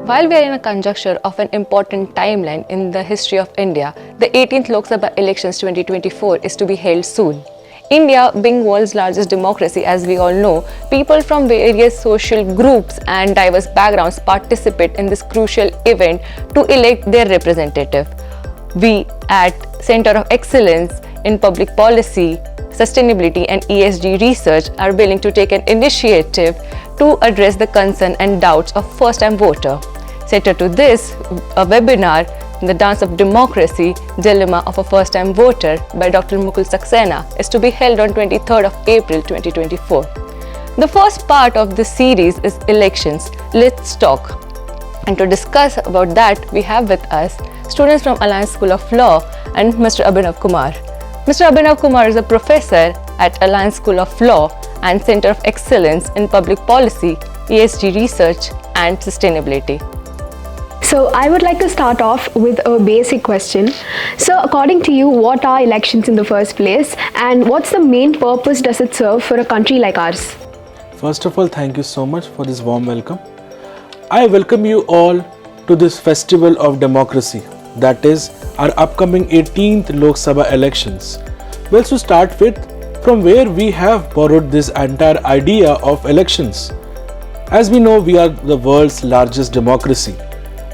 While we are in a conjuncture of an important timeline in the history of India, the 18th Lok Sabha elections 2024 is to be held soon. India being world's largest democracy, as we all know, people from various social groups and diverse backgrounds participate in this crucial event to elect their representative. We at Center of Excellence in Public Policy, Sustainability and ESG Research are willing to take an initiative to address the concern and doubts of first-time voter. Central to this, a webinar, The Dance of Democracy, Dilemma of a First-Time Voter by Dr. Mukul Saxena is to be held on 23rd of April 2024. The first part of this series is Elections, Let's Talk. And to discuss about that, we have with us students from Alliance School of Law and Mr. Abhinav Kumar. Mr. Abhinav Kumar is a professor at Alliance School of Law and Center of Excellence in Public Policy, ESG Research and Sustainability. So I would like to start off with a basic question. So according to you, what are elections in the first place and what's the main purpose does it serve for a country like ours? First of all, thank you so much for this warm welcome. I welcome you all to this festival of democracy, that is our upcoming 18th Lok Sabha elections. Well, to start with, from where we have borrowed this entire idea of elections. As we know, we are the world's largest democracy.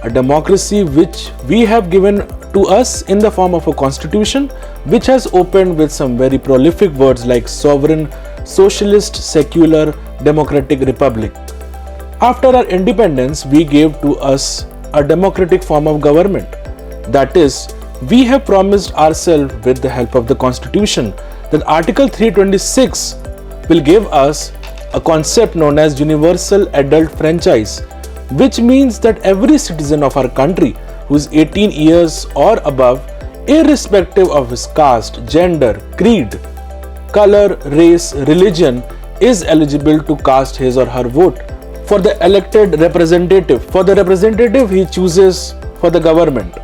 A democracy which we have given to us in the form of a constitution, which has opened with some very prolific words like sovereign, socialist, secular, democratic republic. After our independence, we gave to us a democratic form of government. That is, we have promised ourselves with the help of the constitution that Article 326 will give us a concept known as universal adult franchise, which means that every citizen of our country who is 18 years or above, irrespective of his caste, gender, creed, color, race, religion, is eligible to cast his or her vote for the elected representative. For the representative he chooses for the government.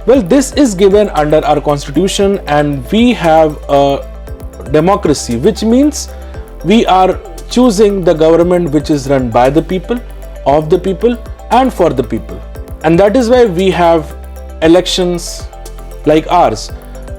Well, this is given under our constitution, and we have a democracy, which means we are choosing the government which is run by the people, of the people and for the people. And that is why we have elections like ours,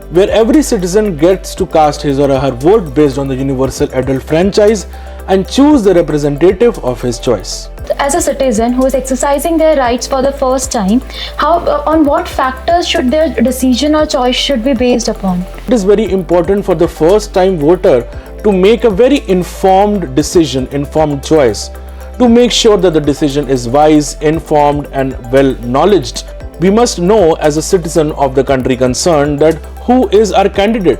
where every citizen gets to cast his or her vote based on the universal adult franchise and choose the representative of his choice. As a citizen who is exercising their rights for the first time, on what factors should their decision or choice should be based upon? It is very important for the first time voter to make a very informed decision, informed choice, to make sure that the decision is wise, informed and well knowledged. We must know as a citizen of the country concerned that who is our candidate.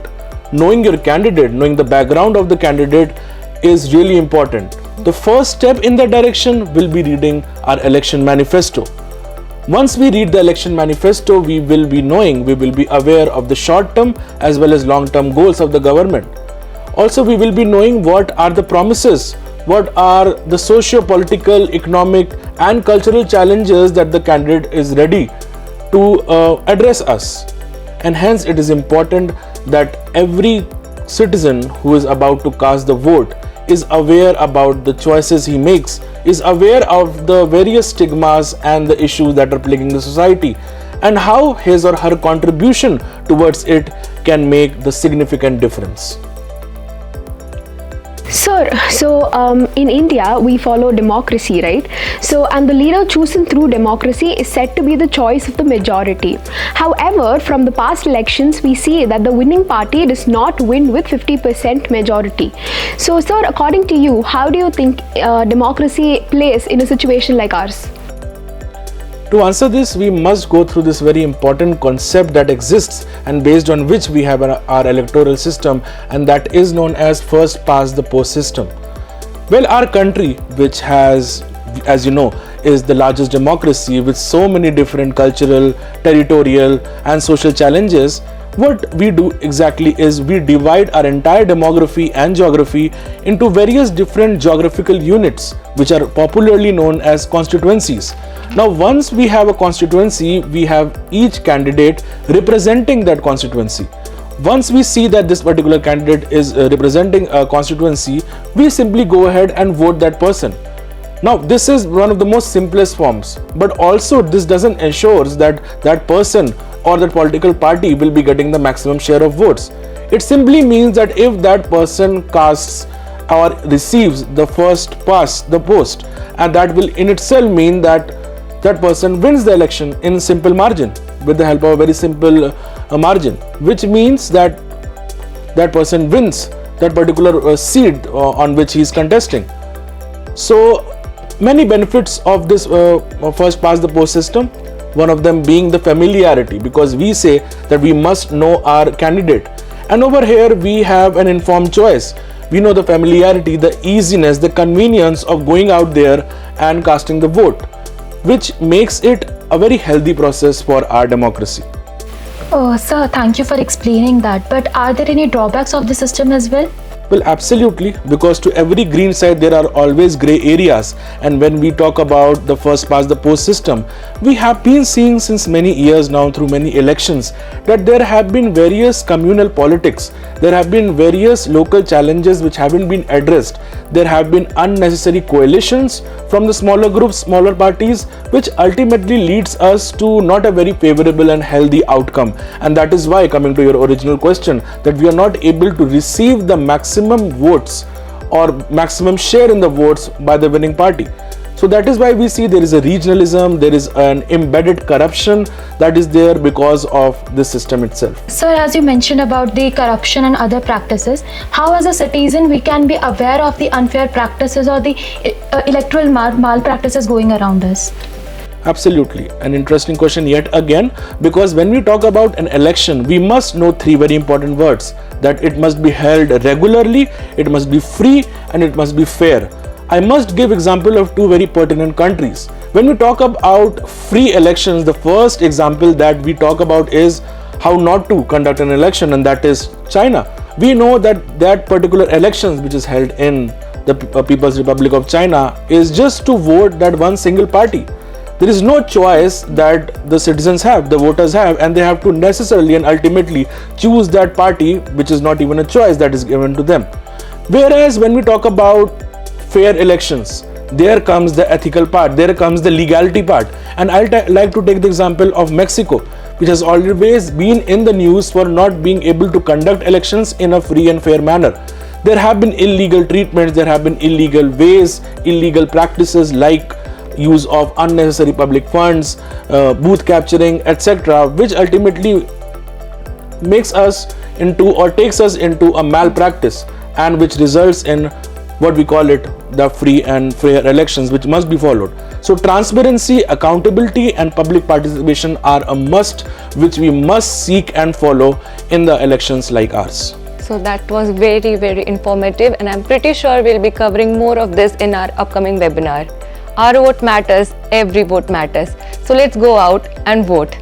Knowing your candidate, knowing the background of the candidate is really important. The first step in that direction will be reading our election manifesto. Once we read the election manifesto, we will be aware of the short-term as well as long-term goals of the government. Also, we will be knowing what are the promises, what are the socio-political, economic and cultural challenges that the candidate is ready to address us. And hence it is important that every citizen who is about to cast the vote is aware about the choices he makes, is aware of the various stigmas and the issues that are plaguing the society, and how his or her contribution towards it can make the significant difference. Sir, so in India we follow democracy, right? So, and the leader chosen through democracy is said to be the choice of the majority. However, from the past elections we see that the winning party does not win with 50% majority. So sir, according to you, how do you think democracy plays in a situation like ours? To answer this, we must go through this very important concept that exists and based on which we have our electoral system, and that is known as first past the post system. Well, our country, which has, as you know, is the largest democracy with so many different cultural, territorial and social challenges, what we do exactly is we divide our entire demography and geography into various different geographical units, which are popularly known as constituencies. Now, once we have a constituency, we have each candidate representing that constituency. Once we see that this particular candidate is representing a constituency, we simply go ahead and vote that person. Now, this is one of the most simplest forms, but also this doesn't ensure that that person or that political party will be getting the maximum share of votes. It simply means that if that person casts or receives the first past the post, and that will in itself mean that that person wins the election in simple margin with the help of a very simple margin, which means that that person wins that particular seat on which he is contesting. So many benefits of this first past the post system, one of them being the familiarity, because we say that we must know our candidate, and over here we have an informed choice. We know the familiarity, the easiness, the convenience of going out there and casting the vote, which makes it a very healthy process for our democracy. Oh, sir, thank you for explaining that. But are there any drawbacks of the system as well? Well, absolutely, because to every green side there are always grey areas, and when we talk about the first past the post system, we have been seeing since many years now through many elections that there have been various communal politics, there have been various local challenges which haven't been addressed, there have been unnecessary coalitions from the smaller groups, smaller parties, which ultimately leads us to not a very favorable and healthy outcome. And that is why, coming to your original question, that we are not able to receive the maximum votes or maximum share in the votes by the winning party. So that is why we see there is a regionalism, there is an embedded corruption that is there because of the system itself. Sir, as you mentioned about the corruption and other practices, how as a citizen we can be aware of the unfair practices or the electoral malpractices going around us? Absolutely, an interesting question yet again, because when we talk about an election, we must know three very important words: that it must be held regularly, it must be free, and it must be fair. I must give example of two very pertinent countries. When we talk about free elections, the first example that we talk about is how not to conduct an election, and that is China. We know that that particular elections which is held in the People's Republic of China is just to vote that one single party. There is no choice that the citizens have, the voters have, and they have to necessarily and ultimately choose that party, which is not even a choice that is given to them. Whereas when we talk about fair elections, there comes the ethical part, there comes the legality part. And I'd like to take the example of Mexico, which has always been in the news for not being able to conduct elections in a free and fair manner. There have been illegal treatments, there have been illegal ways, illegal practices like use of unnecessary public funds, booth capturing, etc., which ultimately makes us into or takes us into a malpractice, and which results in what we call it the free and fair elections, which must be followed. So transparency, accountability, and public participation are a must, which we must seek and follow in the elections like ours. So that was very, very informative, and I'm pretty sure we'll be covering more of this in our upcoming webinar. Our vote matters, every vote matters. So let's go out and vote.